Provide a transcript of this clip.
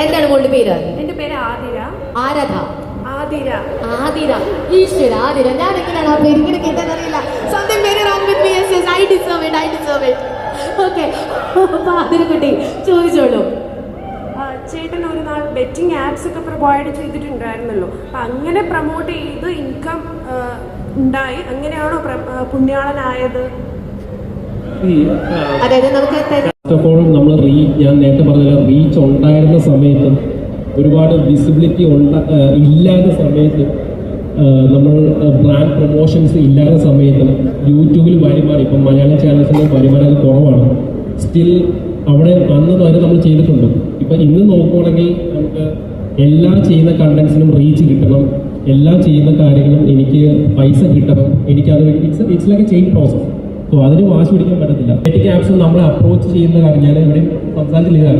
എന്താണ് മോളുടെ പേര്? എന്റെ പേര് ആതിര. ആരാധ? ആതിര. ആതിര. ഈശ്വര, ആതിര. ഞാൻ എങ്ങനെയാണ് ആ പേര് ഇങ്ങനെ കേട്ടെന്നറിയില്ല. സ്വന്തം പേര് I deserve it. ഓക്കെ, അപ്പൊ ആതിര കുട്ടി ചോദിച്ചോളൂ. ചേട്ടൻ ഒരു നാൾ ബെറ്റിംഗ് ആപ്സ് ഒക്കെ പ്രൊവൈഡ് ചെയ്തിട്ടുണ്ടായിരുന്നല്ലോ. അപ്പം അങ്ങനെ പ്രൊമോട്ട് ചെയ്ത് ഇൻകം ഉണ്ടായി, അങ്ങനെയാണോ പുണ്യാളനായത്? അതായത് നമുക്ക് നമ്മൾ ഞാൻ നേരത്തെ പറഞ്ഞ റീച്ച് ഉണ്ടായിരുന്ന സമയത്തും ഒരുപാട് വിസിബിലിറ്റി ഇല്ലാത്ത സമയത്ത്, നമ്മൾ ബ്രാൻഡ് പ്രൊമോഷൻസ് ഇല്ലാത്ത സമയത്തും യൂട്യൂബിൽ വരുമാനം, ഇപ്പം മലയാളം ചാനൽസിൻ്റെ വരുമാനം കുറവാണ്. സ്റ്റിൽ അവിടെ അന്ന് വരെ നമ്മൾ ചെയ്തിട്ടുണ്ട്. ഇപ്പം ഇന്ന് നോക്കുകയാണെങ്കിൽ നമുക്ക് എല്ലാ ചെയ്യുന്ന കണ്ടൻസിനും റീച്ച് കിട്ടണം, എല്ലാ ചെയ്യുന്ന കാര്യങ്ങളും എനിക്ക് പൈസ കിട്ടണം, എനിക്കത് it's like A chain process. So അതിന് വാശി പിടിക്കാൻ പറ്റത്തില്ല. ബെറ്റിംഗ് ആപ്സ് നമ്മളെ അപ്രോച്ച് ചെയ്യുന്ന കാര്യം ഞാൻ ഇവിടെ സംസാരിച്ചില്ല.